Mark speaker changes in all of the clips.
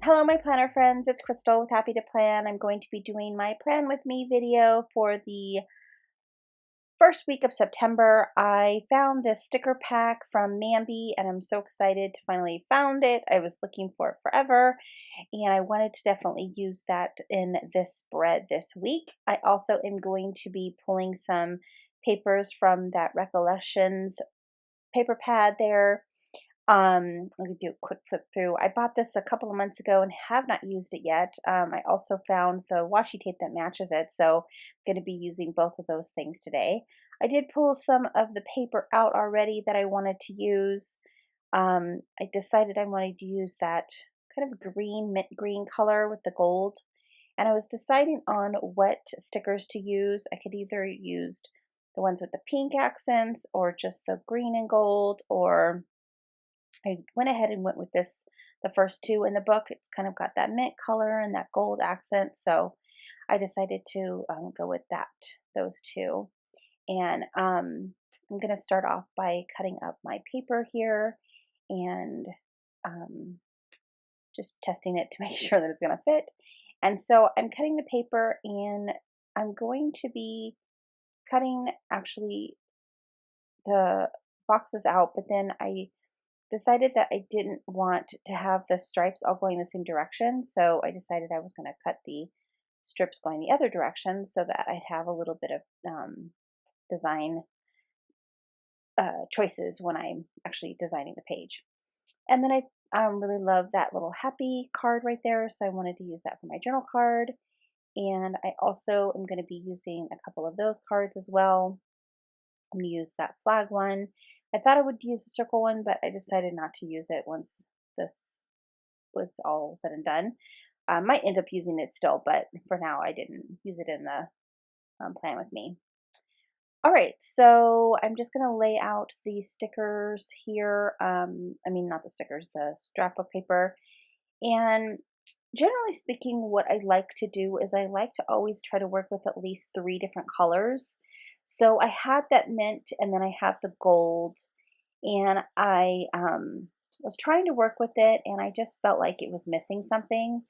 Speaker 1: Hello, my planner friends. It's Crystal with Happy to Plan. I'm going to be doing my Plan With Me video for the first week of September. I found this sticker pack from MAMBI and I'm so excited to finally found it. I was looking for it forever and I wanted to definitely use that in this spread this week. I also am going to be pulling some papers from that Recollections paper pad there. Let me do a quick flip through. I bought this a couple of months ago and have not used it yet. I also found the washi tape that matches it, so I'm going to be using both of those things today. I did pull some of the paper out already that I wanted to use. I decided I wanted to use that kind of green, mint green color with the gold. And I was deciding on what stickers to use. I could either use the ones with the pink accents or just the green and gold, or I went ahead and went with the first two in the book. It's kind of got that mint color and that gold accent, so I decided to go with those two. And I'm going to start off by cutting up my paper here and just testing it to make sure that it's going to fit. And so I'm cutting the paper and I'm going to be cutting actually the boxes out, but then I decided that I didn't want to have the stripes all going the same direction, so I decided I was going to cut the strips going the other direction so that I'd have a little bit of design choices when I'm actually designing the page. And then I really love that little happy card right there, so I wanted to use that for my journal card. And I also am going to be using a couple of those cards as well. I'm going to use that flag one. I thought I would use the circle one, but I decided not to use it once this was all said and done. I might end up using it still, but for now I didn't use it in the Plan With Me. All right, so I'm just going to lay out the stickers here. I mean, not the stickers, the scrapbook paper. And generally speaking, what I like to do is I like to always try to work with at least 3 different colors. So I had that mint and then I have the gold, and I was trying to work with it and I just felt like it was missing something.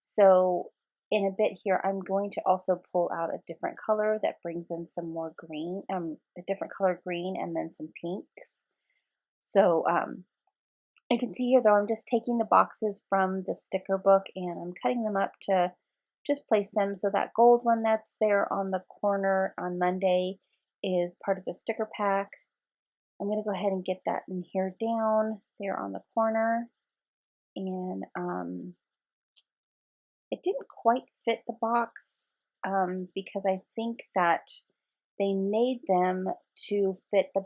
Speaker 1: So in a bit here, I'm going to also pull out a different color that brings in some more green, a different color green and then some pinks. So you can see here though, I'm just taking the boxes from the sticker book and I'm cutting them up to just place them. So that gold one that's there on the corner on Monday is part of the sticker pack. I'm going to go ahead and get that in here down there on the corner. And it didn't quite fit the box because I think that they made them to fit the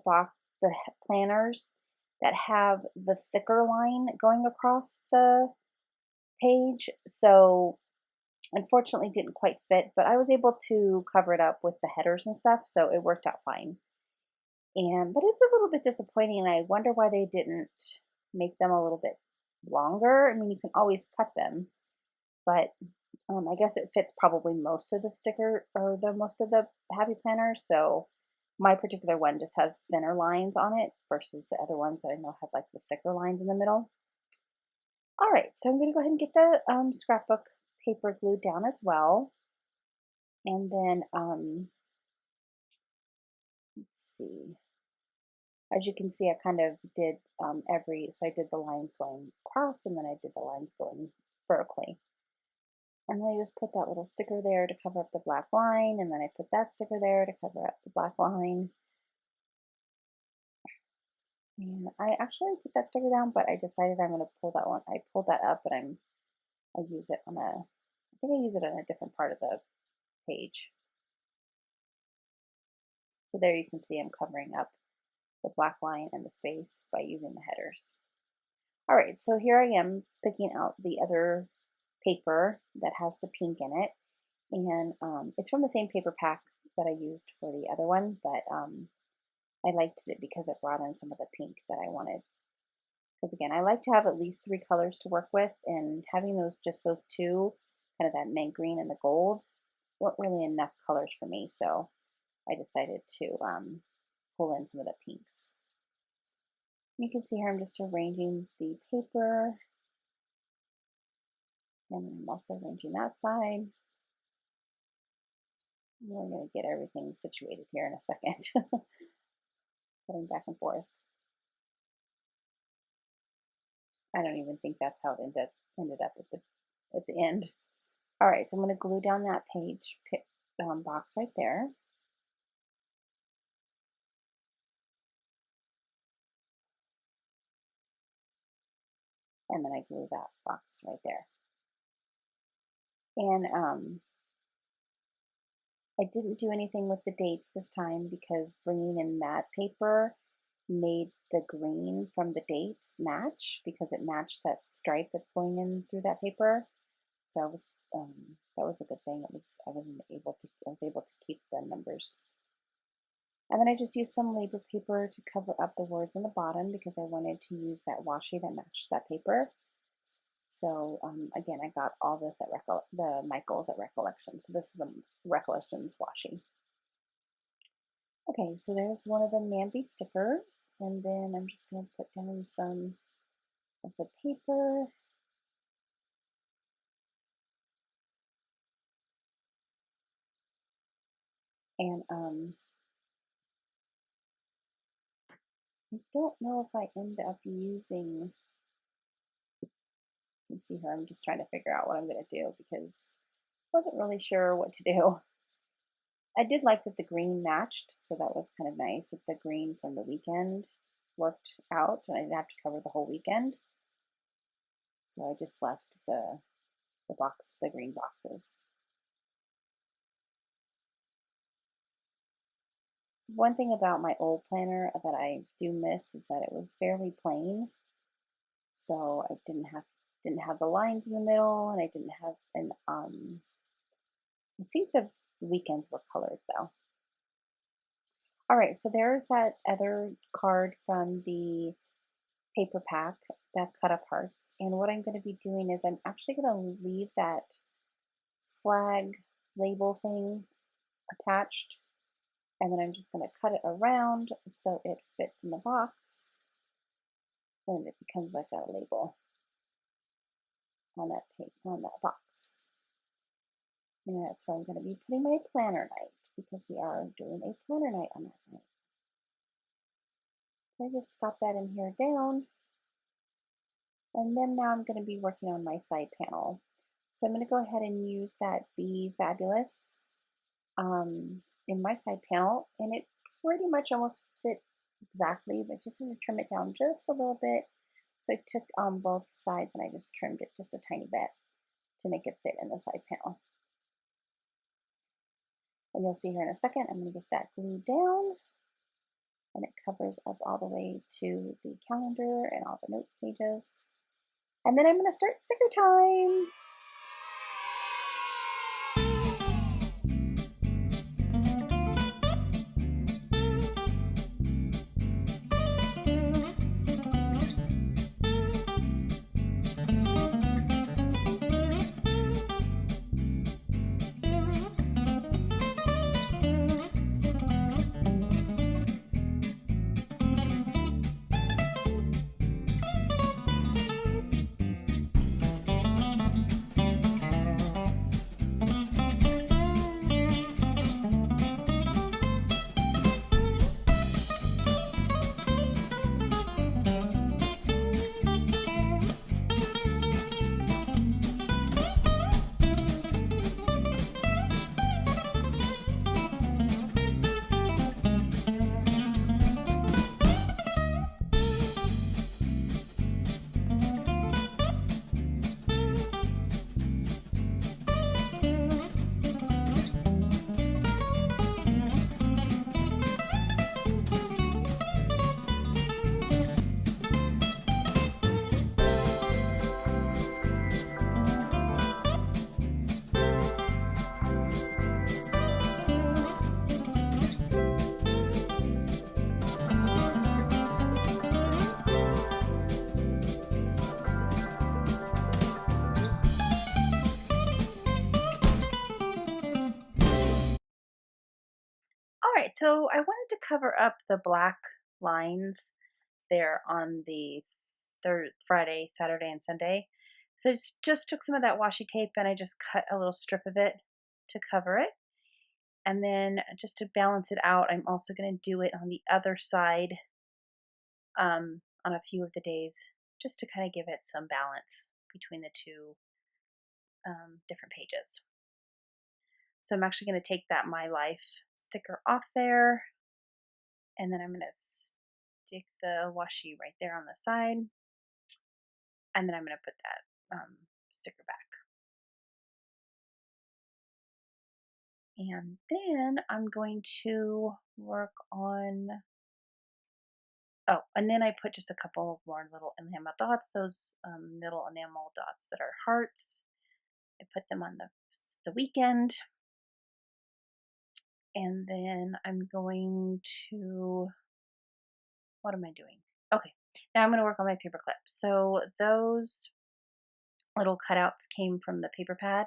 Speaker 1: planners that have the thicker line going across the page. So unfortunately didn't quite fit, but I was able to cover it up with the headers and stuff, so it worked out fine. But it's a little bit disappointing, and I wonder why they didn't make them a little bit longer. I mean, you can always cut them, but I guess it fits probably most of the sticker or most of the happy planners. So my particular one just has thinner lines on it versus the other ones that I know have like the thicker lines in the middle. All right, so I'm going to go ahead and get the scrapbook paper glued down as well. And then, let's see. As you can see, I kind of did so I did the lines going across and then I did the lines going vertically. And then I just put that little sticker there to cover up the black line, and then I put that sticker there to cover up the black line. And I actually put that sticker down, but I decided I'm going to pull that one. I pulled that up, but I use it on I think I use it on a different part of the page. So there you can see I'm covering up the black line and the space by using the headers. All right, so here I am picking out the other paper that has the pink in it, and it's from the same paper pack that I used for the other one, but I liked it because it brought in some of the pink that I wanted. Because again, I like to have at least 3 colors to work with, and having just those 2, kind of that mint green and the gold, weren't really enough colors for me, so I decided to pull in some of the pinks. You can see here I'm just arranging the paper And I'm also arranging that side. We're going to get everything situated here in a second. Putting back and forth. I don't even think that's how it ended up at the end. All right, so I'm going to glue down that page box right there. And then I glue that box right there. And I didn't do anything with the dates this time because bringing in matte paper made the green from the dates match because it matched that stripe that's going in through that paper. So I was that was a good thing. I was able to keep the numbers. And then I just used some labor paper to cover up the words in the bottom because I wanted to use that washi that matched that paper. So again, I got all this at the Michaels at Recollection. So this is the Recollections washi. Okay, so there's one of the MAMBI stickers, and then I'm just going to put down some of the paper. And I don't know if I end up using, you can see here, I'm just trying to figure out what I'm going to do because I wasn't really sure what to do. I did like that the green matched, so that was kind of nice that the green from the weekend worked out and I didn't have to cover the whole weekend. So I just left the green boxes. So one thing about my old planner that I do miss is that it was fairly plain. So I didn't have the lines in the middle and I didn't have an I think the weekends were colored though. All right, so there's that other card from the paper pack that cut up hearts. And what I'm going to be doing is I'm actually going to leave that flag label thing attached. And then I'm just going to cut it around so it fits in the box. And it becomes like a label on that page, on that box. And that's where I'm going to be putting my planner night because we are doing a planner night on that night. I just got that in here down. And then now I'm going to be working on my side panel. So I'm going to go ahead and use that Be Fabulous in my side panel. And it pretty much almost fit exactly, but just going to trim it down just a little bit. So I took on both sides and I just trimmed it just a tiny bit to make it fit in the side panel. And you'll see here in a second, I'm going to get that glued down and it covers up all the way to the calendar and all the notes pages. And then I'm going to start sticker time. All right, so I wanted to cover up the black lines there on the Friday, Saturday, and Sunday. So I just took some of that washi tape and I just cut a little strip of it to cover it. And then just to balance it out, I'm also going to do it on the other side on a few of the days, just to kind of give it some balance between the two different pages. So I'm actually going to take that My Life sticker off there, and then I'm going to stick the washi right there on the side, and then I'm going to put that sticker back. And then I'm going to work on, oh, and then I put just a couple of more little enamel dots, those little enamel dots that are hearts. I put them on the weekend. And then I'm going to, what am I doing? Okay, now I'm going to work on my paper clip. So those little cutouts came from the paper pad,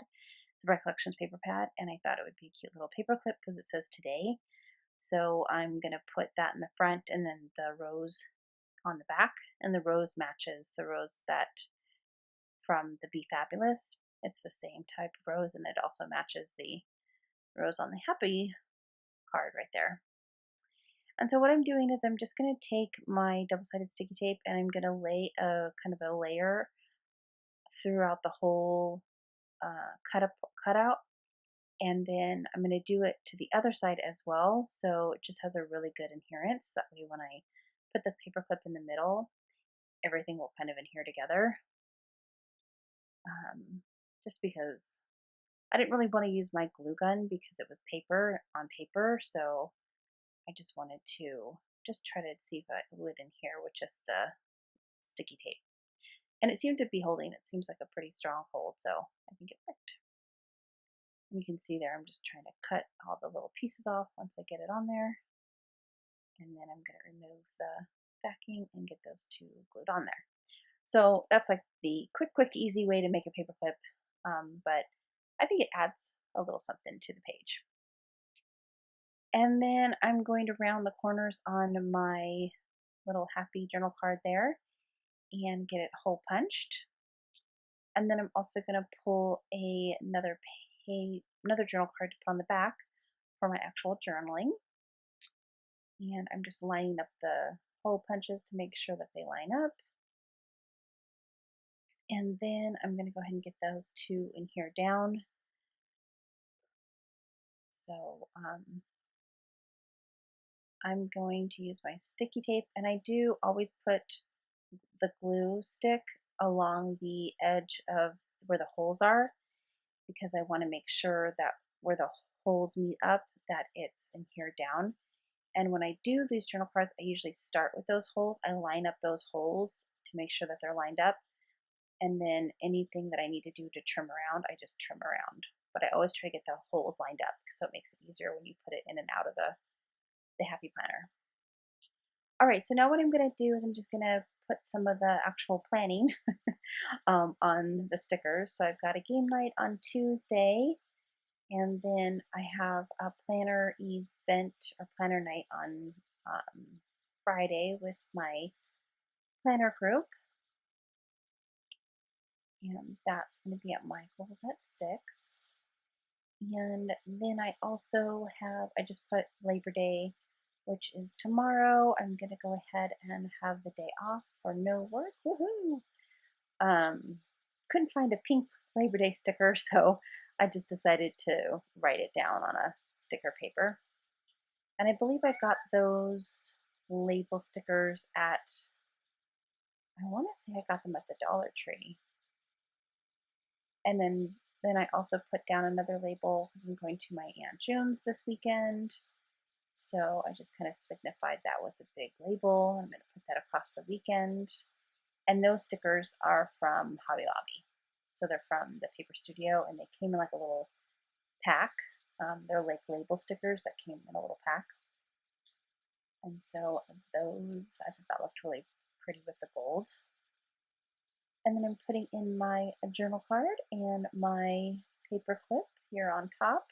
Speaker 1: the Recollections paper pad, and I thought it would be a cute little paper clip because it says today. So I'm going to put that in the front and then the rose on the back, and the rose matches the rose that from the Be Fabulous. It's the same type of rose, and it also matches the rose on the Happy card right there. And so what I'm doing is I'm just going to take my double-sided sticky tape and I'm going to lay a kind of a layer throughout the whole cutout, and then I'm going to do it to the other side as well, so it just has a really good adherence. That way when I put the paper clip in the middle, everything will kind of adhere together. Just because I didn't really want to use my glue gun because it was paper on paper, so I just wanted to just try to see if it would adhere with just the sticky tape. And it seemed to be holding. It seems like a pretty strong hold, so I think it worked. And you can see there, I'm just trying to cut all the little pieces off once I get it on there. And then I'm going to remove the backing and get those two glued on there. So that's like the quick, easy way to make a paper clip, but I think it adds a little something to the page. And then I'm going to round the corners on my little happy journal card there and get it hole punched. And then I'm also going to pull another journal card to put on the back for my actual journaling. And I'm just lining up the hole punches to make sure that they line up. And then I'm going to go ahead and get those two in here down. So I'm going to use my sticky tape, and I do always put the glue stick along the edge of where the holes are, because I want to make sure that where the holes meet up, that it's adhered down. And when I do these journal cards, I usually start with those holes. I line up those holes to make sure that they're lined up. And then anything that I need to do to trim around, I just trim around. But I always try to get the holes lined up, so it makes it easier when you put it in and out of the Happy Planner. All right, so now what I'm going to do is I'm just going to put some of the actual planning on the stickers. So I've got a game night on Tuesday, and then I have a planner event or planner night on Friday with my planner group. And that's going to be at Michael's at 6. And then I also have, I just put Labor Day, which is tomorrow. I'm going to go ahead and have the day off for no work. Woohoo! Couldn't find a pink Labor Day sticker, so I just decided to write it down on a sticker paper. And I believe I got those label stickers at, I want to say I got them at the Dollar Tree. And then I also put down another label because I'm going to my Aunt June's this weekend. So I just kind of signified that with a big label. I'm going to put that across the weekend. And those stickers are from Hobby Lobby. So they're from the Paper Studio, and they came in like a little pack. They're like label stickers that came in a little pack. And so those I thought that looked really pretty with the gold. And then I'm putting in my journal card and my paper clip here on top.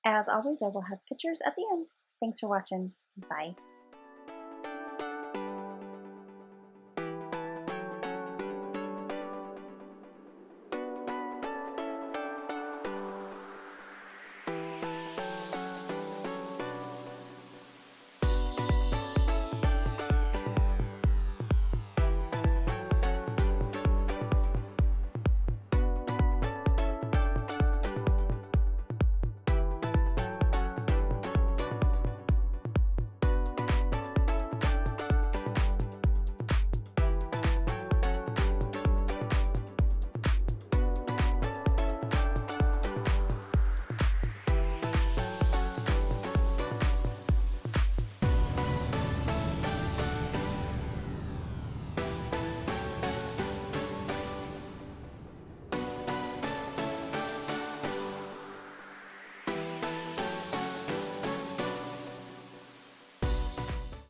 Speaker 1: As always, I will have pictures at the end. Thanks for watching. Bye.